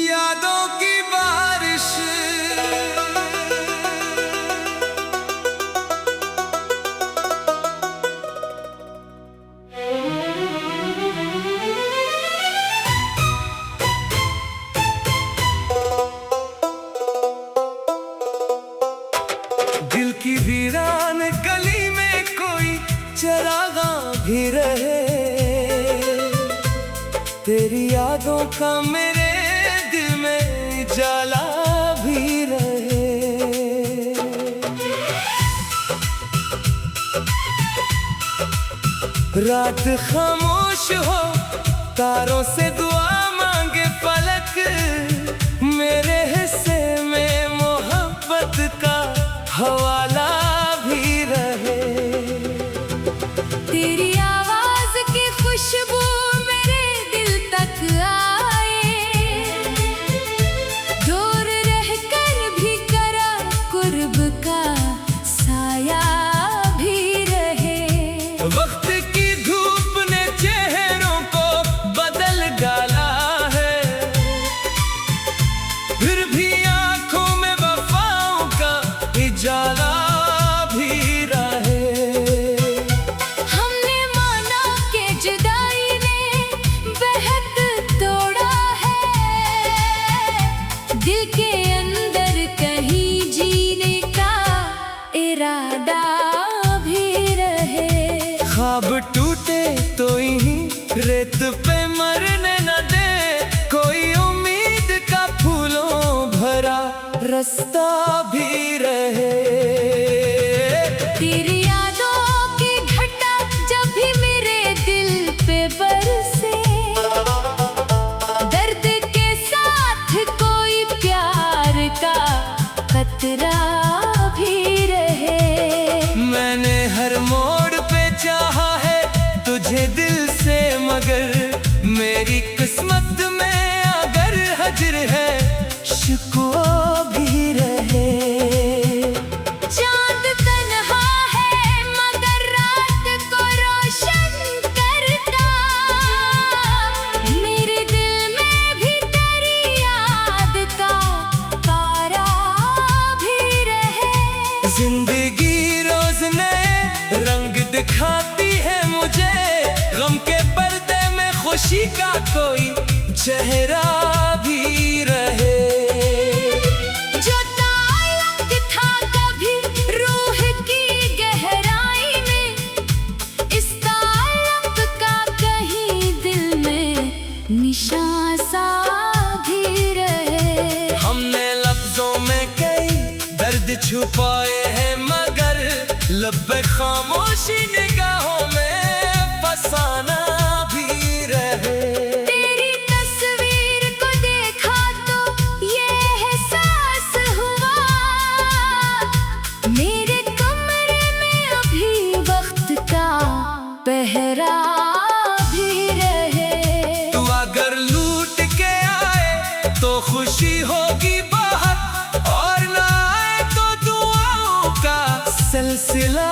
यादों की बारिश। दिल की वीरान गली में कोई चरागा भी रहे, तेरी यादों का मेरे दिल में जाला भी रहे। रात खामोश हो, तारों से दुआ मांगे फलक, मेरे हिस्से में मोहब्बत का हवाला भी रहे। तेरी आवाज की खुशबू मेरे दिल तक आए, दूर रहकर भी करा कुर्ब का साया भी रहे। वक्त की धूप ने चेहरों को बदल डाला है, फिर भी आंखों में वफाओं का उजाला भी रहे। हमने माना कि जुदाई ने बेहद तोड़ा है, दिल के अंदर कहीं जीने का इरादा भी रहे। ख्वाब टूटे तो ही रेत पे मरने न दे, कोई उम्मीद का फूलों भरा रास्ता भी रहे। तेरी यादों की घटा जब भी मेरे दिल पे बरसे, दर्द के साथ कोई प्यार का कतरा भी रहे। मैंने हर मोड़ पे चाहा है तुझे दिल से, मगर मेरी किस्मत में अगर हजर है शिकवा भी रहे। चांद तन्हा है मगर रात को रोशन करता, मेरे दिल में भी तेरी याद का तारा भी रहे। जिंदगी रोज नए रंग दिखाती है मुझे, गम के पर्दे में खुशी का कोई चेहरा भी रहे। जो ताल्लुक था कभी रूह की गहराई में, इस ताल्लुक का कहीं दिल में निशान सा भी रहे। हमने लफ्जों में कई दर्द छुपाए हैं, मगर लब पे खामोशी निगाहों में फसाना भी रहे। तेरी तस्वीर को देखा तो ये एहसास हुआ, मेरे कमरे में अभी वक्त का पहरा भी रहे। तू अगर लूट के आए तो खुशी होगी बाहर, और ना आए तो दुआओं का सिलसिला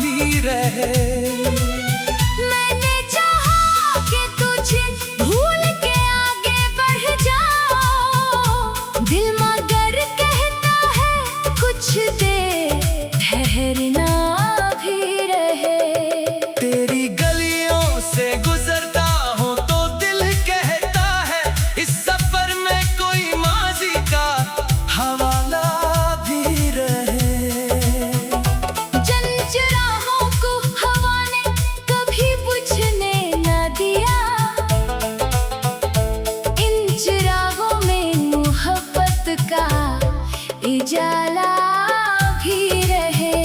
भी रहे। मैंने चाहा कि तुझे भूल के आगे बढ़ जाओ, दिल मगर कहता है कुछ देर ठहरना भी रहे। तेरी गलियों से गुजरता हूँ तो दिल कहता है इस सफर में कोई माजी का हवाला भी रहे। चराहों को हवा ने कभी बुझने न दिया, इन चिरागों में मोहब्बत का उजाला भी रहे।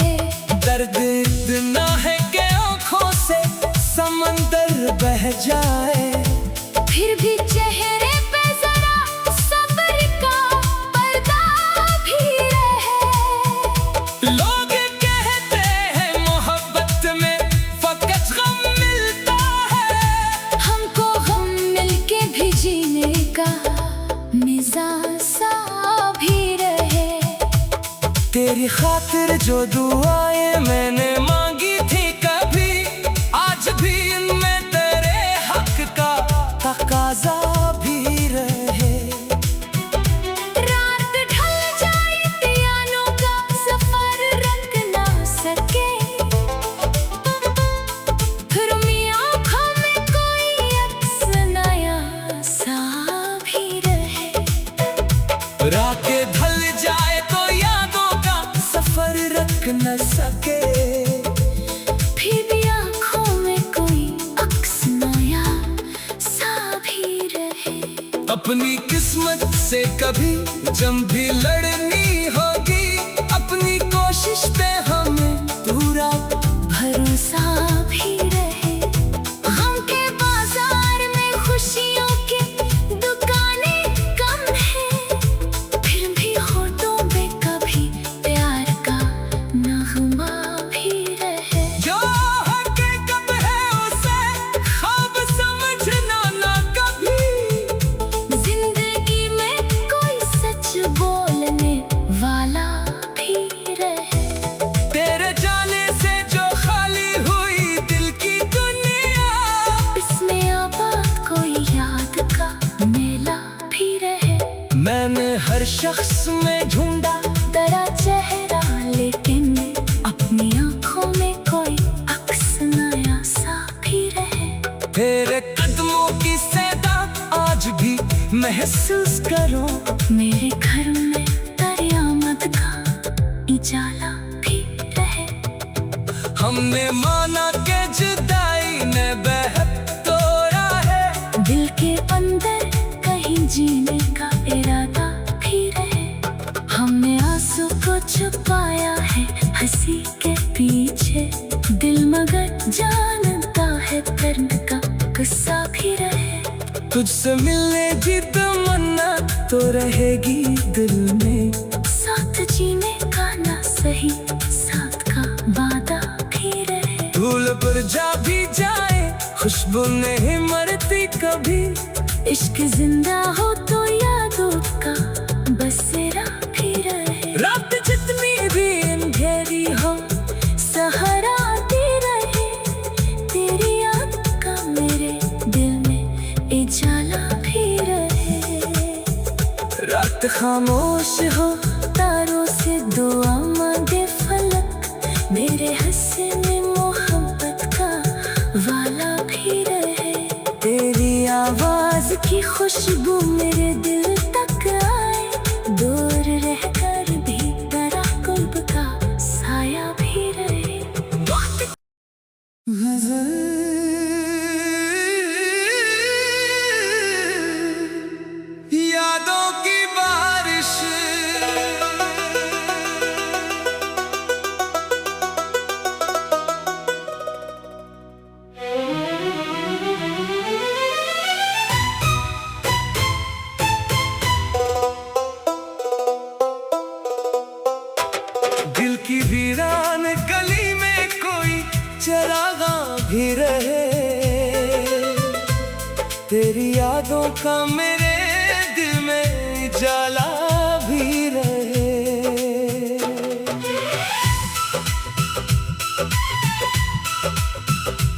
दर्द इतना है कि आँखों से समंदर बह जाए, फिर भी चेहरे पे जरा सब्र का पर्दा भी रहे। लोग कहते हैं मोहब्बत में फकत गम मिलता है, हमको गम मिलके भी जीने का मिजाज सा भी रहे। तेरी खातिर जो दुआएं मैंने मांगी थी कभी अपनी किस्मत से कभी जंग भी लड़नी होगी, अपनी कोशिश पे हमें पूरा भरोसा भी रहे। हम के बाजार में खुशियों की दुकानें कम हैं, फिर भी होठों में कभी प्यार का नगमा भी रहे। जो हकीकत है उसे ख्वाब समझना ना कभी, जिंदगी में कोई सच बोलने वाला भी रहे। तेरे जाने से जो खाली हुई दिल की दुनिया, इसमें आबाद कोई याद का मेला भी रहे। मैंने हर शख्स में ढूंढा तेरा चेहरा, लेकिन अपनी आंखों में कोई अक्स नया सा भी रहे। तेरे कदमों की सैदा आज भी महसूस करो, मेरे घर में कयामत का उजाला भी रहे। हमने माना के जुदाई ने बेहद तोड़ा है, दिल के अंदर कहीं जीने का इरादा भी रहे। हमने आंसू को छुपाया है हंसी के पीछे, दिल मगर जानता है दर्द का गुस्सा भी रहे। तुझसे मिलने की तमन्ना तो रहेगी दिल में, साथ जीने का ना सही साथ का वादा भी रहे। धूल पर जा भी जाए खुशबू नहीं मरती कभी, इश्क जिंदा हो तो यादों का बसेरा भी रहे। रात जितनी भी अंधेरी हो सहारा दे रहे, तेरी याद का मेरे दिल में उजाला भी रहे। रात खामोश हो तारों से दुआ मांगे फलक, मेरे हंसे में मोहब्बत का वाला भी रहे। तेरी आवाज की खुशबू मेरे दिल तक आए, दूर रहकर भी तेरा कुर्ब का साया भी रहे। यादों की बारिश दिल की वीरान गली में कोई चरागा भी रहे, तेरी यादों का मेरे दिल में उजाला भी रहे।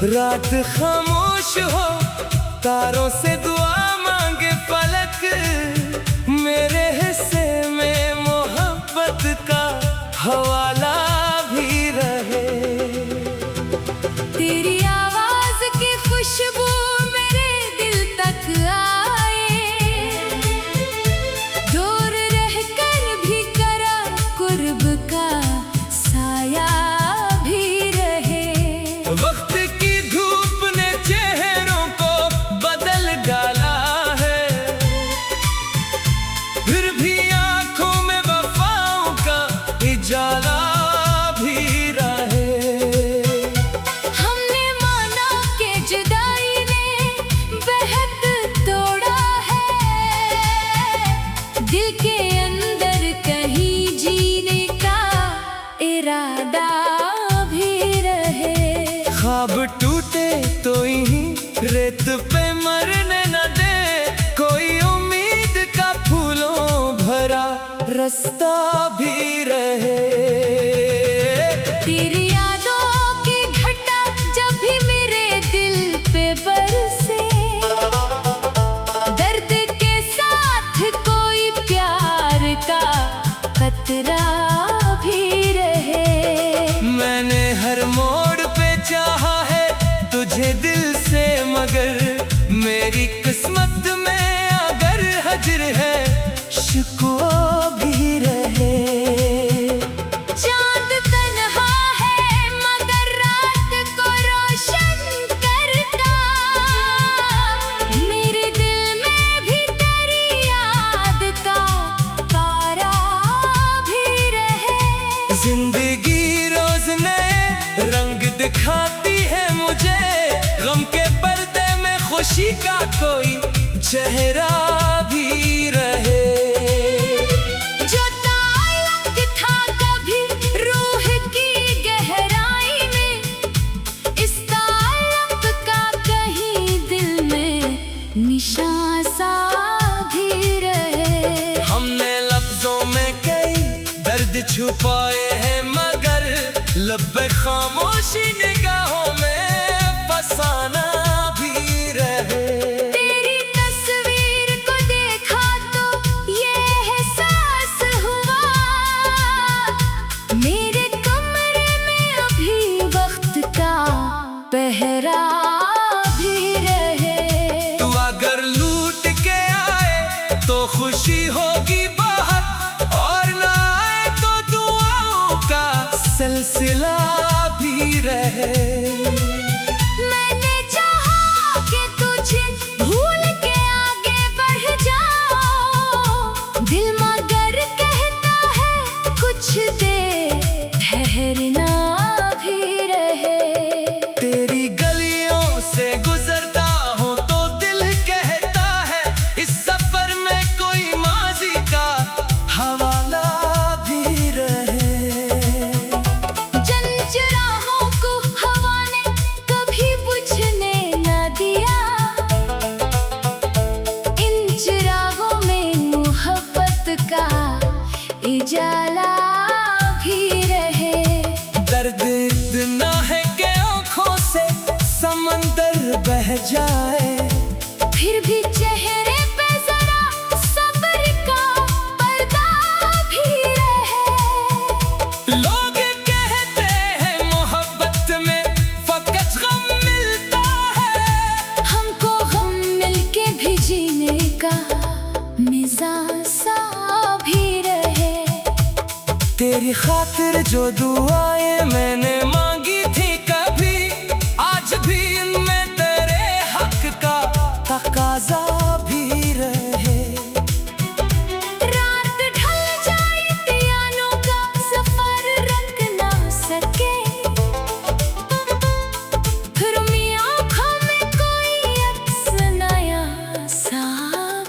रात खामोश हो तारों से दुआ मांगे फलक, मेरे हिस्से में मोहब्बत का हवाला भी रहे। तेरी आवाज की खुशबू मेरे दिल तक आए, दूर रहकर भी करा कुर्ब का साया भी रहे। वक्त की धूप ने चेहरों को बदल डाला है, फिर भी आंखों में वफाओं का उजाला भी रहे। हमने माना कि जुदाई ने बेहद तोड़ा है, दिल के अंदर कहीं जीने का इरादा भी रहे। ख्वाब टूटे तो यहीं रेत पे मरने न दे, कोई उम्मीद का फूलों भरा रास्ता भी रहे। तेरी यादों की घटा जब भी मेरे दिल पे बरसे, दर्द के साथ कोई प्यार का कतरा भी रहे। मैंने हर मोड़ पे चाहा है तुझे दिल से, मगर मेरी किस्मत में अगर हजर है शिकवा भी रहे। चांद तन्हा है मगर रात को रोशन करता, मेरे दिल में भी तेरी खामोशी का कोई चेहरा भी रहे। जो ताल्लुक था कभी रूह की गहराई में, इस ताल्लुक का कहीं दिल में निशान सा भी रहे। हमने लफ्जों में कई दर्द छुपाए हैं, मगर लब पे खामोशी निगाहों में फसाना भी रहे। तेरी तस्वीर को देखा तो ये एहसास हुआ, मेरे कमरे में अभी वक्त का पहरा भी रहे। तू अगर लूट के आए तो खुशी होगी बाहर, और ना आए तो दुआओं का सिलसिला भी रहे। मैंने चाहा कि तुझे भूल के आगे बढ़ जाओ, दिल मगर कहता है कुछ देर ठहरना भी रहे। तेरी गलियों से गुजरता हूँ तो दिल कहता है इस सफर में कोई माजी का हवाला भी रहे। जल चराहों को हवा ने कभी बुझने न दिया, इन चिरागों में मोहब्बत का उजाला भी रहे। दर्द इतना है कि आँखों से समंदर बह जाए, फिर भी चेहरे पे जरा सब्र का पर्दा भी रहे। लोग कहते हैं मोहब्बत में फकत गम मिलता है, हमको गम मिलके भी जीने का मिजाज सा भी रहे। तेरी खातिर जो दुआएं मैंने मांगी थी कभी, आज भी इनमें तेरे हक का तकाजा भी रहे। रात ढल जाए पियानो का सफर रख ना सके, फिर मेरी आँखों में कोई अक्स नया सा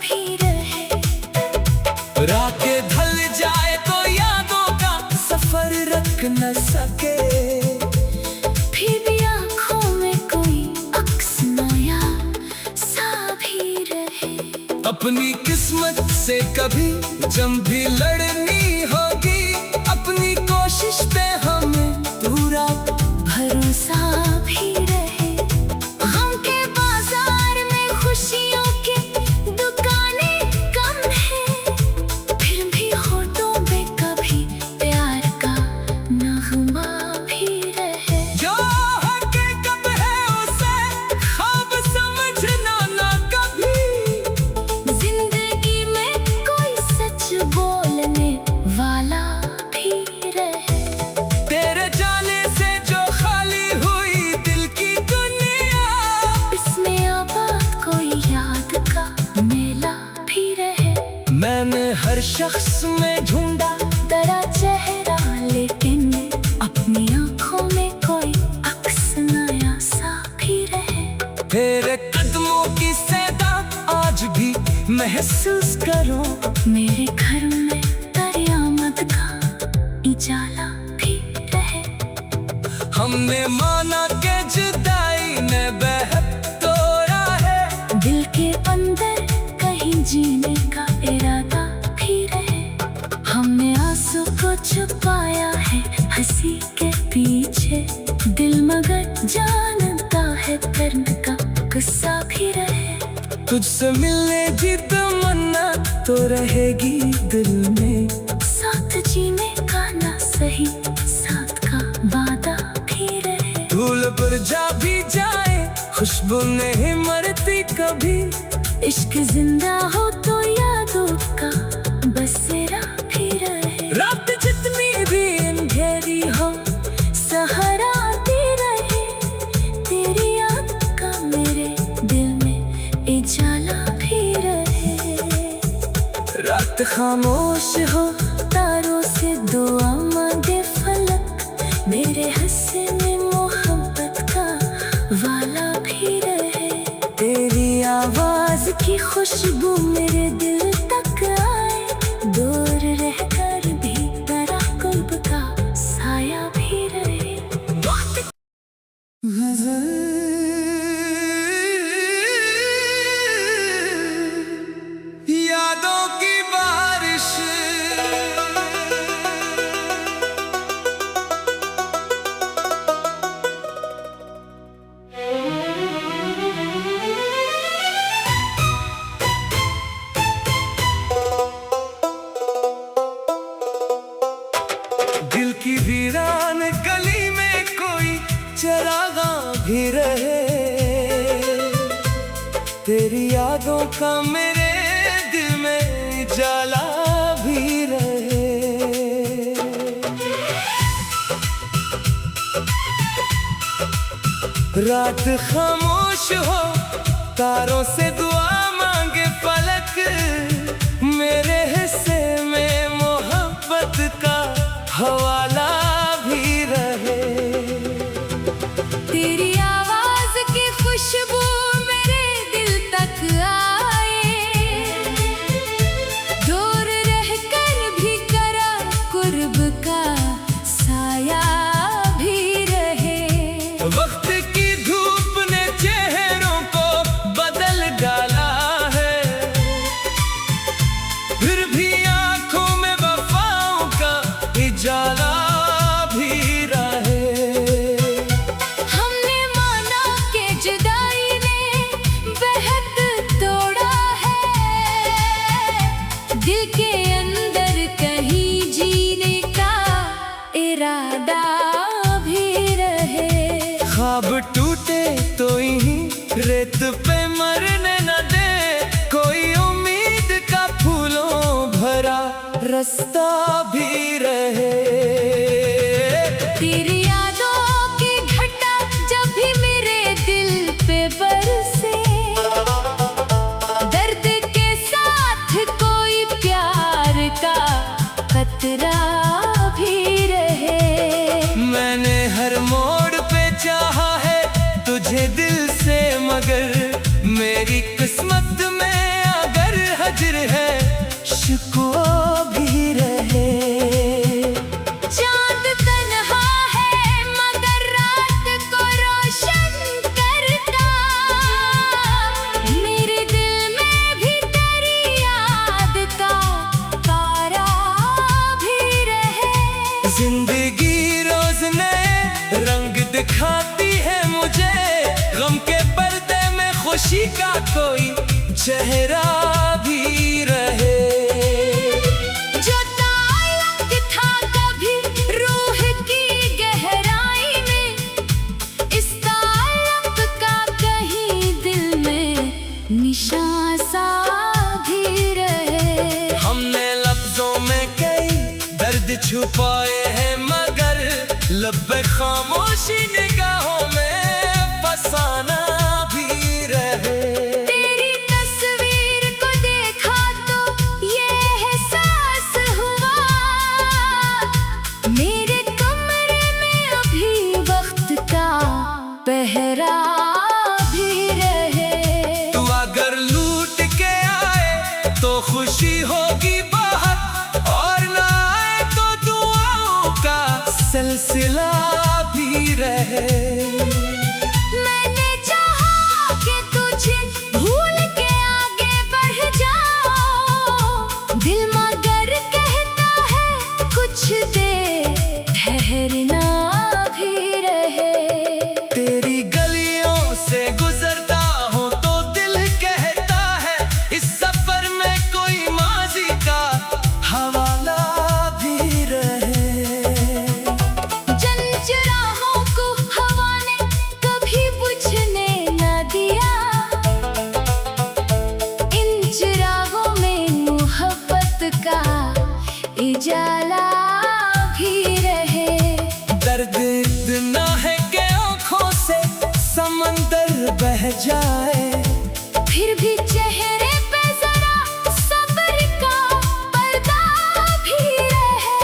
भी रहे। रातें ढल जाए तो यादों का सफर रख न सके, फिर भी आँखों में कोई अक्स नया सा भी रहे। अपनी किस्मत से कभी जंग भी लड़नी होगी, अपनी कोशिश पे हमें पूरा भरोसा भी रहे। गम के बाजार में खुशियों की दुकानें कम हैं, फिर भी होठों पे कभी प्यार का नगमा भी रहे। जो हकीकत है उसे ख्वाब समझना ना कभी, जिंदगी में कोई सच बोलने वाला भी रहे। तेरे जाने से जो खाली हुई दिल की दुनिया, इसमें आबाद कोई याद का मेला भी रहे। मैंने हर शख्स में ढूंढा तेरा चेहरा, लेकिन अपनी आँखों में कोई अक्स नया सा भी रहे। तेरे कदमों की सदा आज भी महसूस करो, मेरे घर में कयामत का उजाला भी रहे। हमने माना के जुदाई ने बेहद तोड़ा है, दिल के अंदर कहीं जीने का इरादा भी रहे। हमने आंसू को छुपाया है हंसी के पीछे, दिल मगर जानता है दर्द का गुस्सा भी रहे। तुझसे मिलने की तमन्ना तो रहेगी दिल में, साथ जीने का ना सही साथ का वादा भी रहे। धूल पर जा भी जाए खुशबू नहीं मरती कभी, इश्क जिंदा हो तो यादों का बसेरा भी रहे। रात जितनी भी अंधेरी हो सहारा आती रहे, तेरी याद का मेरे दिल में उजाला भी रहे। रात खामोश हो तारों से दुआ मांगे फलक, मेरे हंसने मोहब्बत का वाला भी रहे। तेरी आवाज की खुशबू मेरे दिल तक आए, दूर रहकर भी तेरा कुर्ब का साया भी रहे। यादों की बारिश दिल की वीरान गली में कोई चरागा भी रहे, तेरी यादों का मेरे दिल में जाला भी रहे। रात खामोश हो, तारों से दुआ मांगे पलक, मेरे हिस्से में मोहब्बत का हवाला भी रहे। तेरी आवाज की खुशबू मेरे दिल तक आए, दूर रहकर भी करा कुर्ब का साया भी रहे। वक्त की धूप ने चेहरों को बदल डाला है, फिर भी आंखों में वफाओं का उजाला भी रहे। हमने माना कि जुदाई ने बेहद तोड़ा है, दिल के अंदर कहीं जीने का इरादा भी रहे। ख्वाब टूटे तो यहीं रेत पे मरने न दे, कोई उम्मीद का फूलों भरा रास्ता भी रहे। तेरी यादों की घटा जब भी मेरे दिल पे बरसे, दर्द के साथ कोई प्यार का कतरा भी रहे। मैंने हर मोड़ पे चाहा है तुझे दिल से, मगर मेरी किस्मत में अगर हजर है शिकवा भी रहे। चांद तन्हा है मगर रात को रोशन करता, मेरे दिल में भी तेरी याद का तारा भी रहे। जिंदगी रोज नए रंग दिखाती है मुझे, गम के पर्दे में खुशी का कोई चेहरा भी रहे। जो ताल्लुक था कभी रूह की गहराई में, इस ताल्लुक का कहीं दिल में निशान सा भी रहे। हमने लफ्जों में कई दर्द छुपाए हैं, मगर लब पे खामोशी निगाहों में फसाना भी रहे। तेरी तस्वीर को देखा तो ये एहसास हुआ, मेरे कमरे में अभी वक्त का पहरा भी रहे। तू अगर लूट के आए तो खुशी होगी बहुत, और ना आए तो दुआओं का सिलसिला भी रहे। मैंने चाहा कि तुझे भूल के आगे बढ़ जाओ, दिल मगर कहता है कुछ देर ठहरना भी रहे। तेरी गलियों से गुजरता हूँ तो दिल कहता है इस सफर में कोई माजी का हवाला भी रहे। चराहों को हवा ने कभी बुझने न दिया, इन चिरागों में मोहब्बत का उजाला भी रहे। दर्द इतना है कि आंखों से समंदर बह जाए, फिर भी चेहरे पे जरा सब्र का पर्दा भी रहे।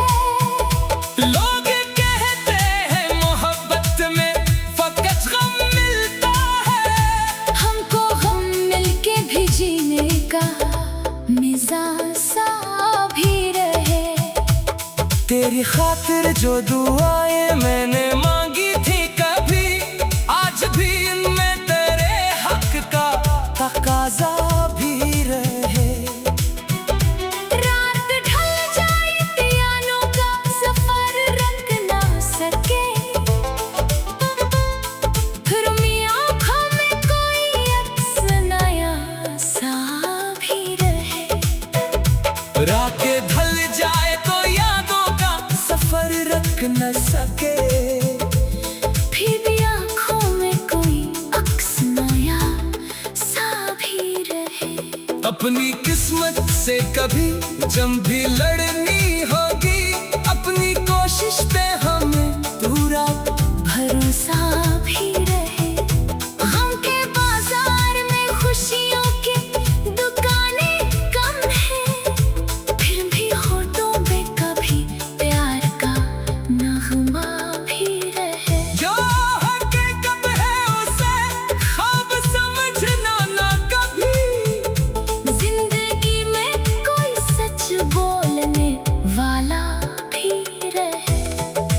लोग कहते हैं मोहब्बत में फकत गम मिलता है, हमको गम मिलके तेरी खातिर जो दुआएं मैंने मांगी थी कभी, आज भी इनमें तेरे हक का तकाजा भी रहे। रात ढल जाए पियानों का सफर रख ना सके, फिर मियां आँखों में कोई अक्स नया सा भी रहे। रातें ढल जाए तो यादों का सफर रख न सके, फिर भी आँखों में कोई अक्स नया सा भी रहे। अपनी किस्मत से कभी जंग भी लड़नी होगी, अपनी कोशिश पे हमें पूरा भरोसा भी रहे। गम के बाजार में खुशियों की दुकानें कम हैं, फिर भी होठों पे कभी प्यार का नगमा भी रहे। जो हकीकत है उसे ख्वाब समझना ना कभी, जिंदगी में कोई सच बोलने वाला भी रहे।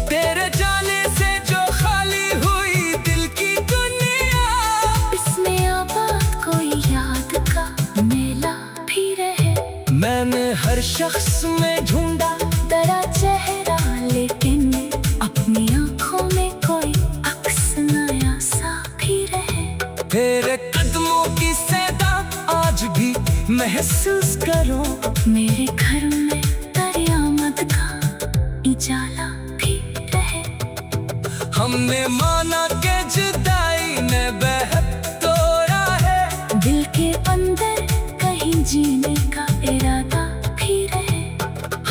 तेरे जाने से जो खाली हुई दिल की दुनिया, इसमें आबाद कोई याद का मेला भी रहे। मैंने हर शख्स में ढूंढा तेरा चेहरा, लेकिन अपनी आँखों में कोई अक्स नया सा भी रहे। तेरे कदमों की सैदा आज भी महसूस करो, मेरे घर में दरियामत का उजाला भी रहे। हमने माना के जुदाई ने बेहद तोड़ा है, दिल के अंदर कहीं जीने का इरादा भी रहे।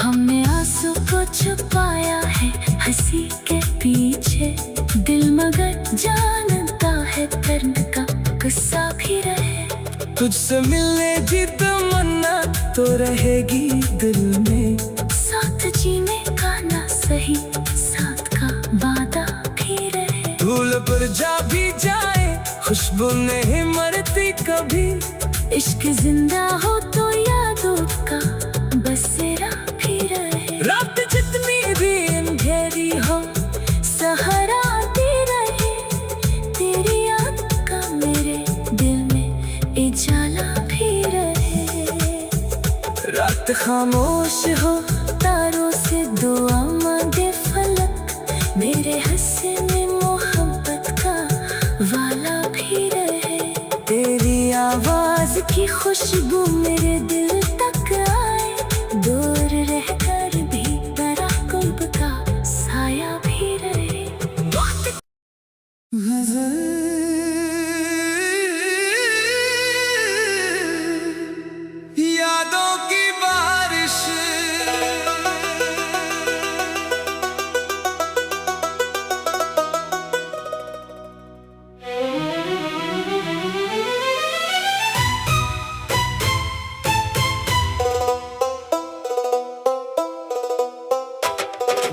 हमने आंसू को छुपाया है हंसी के पीछे, दिल मगर जानता है दर्द का गुस्सा भी रहे। तुझसे मिलने की तमन्ना तो रहेगी दिल में, साथ जीने का ना सही साथ का वादा भी रहे। धूल पर जा भी जाए खुशबू नहीं मरती कभी, इश्क जिंदा हो तो यादों का बसेरा भी रहे। रात जितनी भी अंधेरी हो सहारा आती रहे, तेरी याद का मेरे दिल में उजाला भी रहे। रात खामोश हो तारों से दुआ मांगे फलक, मेरे हंसने मोहब्बत का वाला भी रहे। तेरी आवाज की खुशबू मेरे दिल तक आए, दूर रहकर भी तेरा कुर्ब का साया भी रहे। यादों की बारिश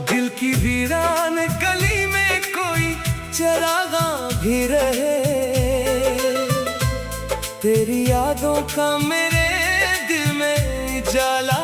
दिल की वीरान गली में कोई चरागा भी रहे, तेरी यादों का मेरे दिल में जाला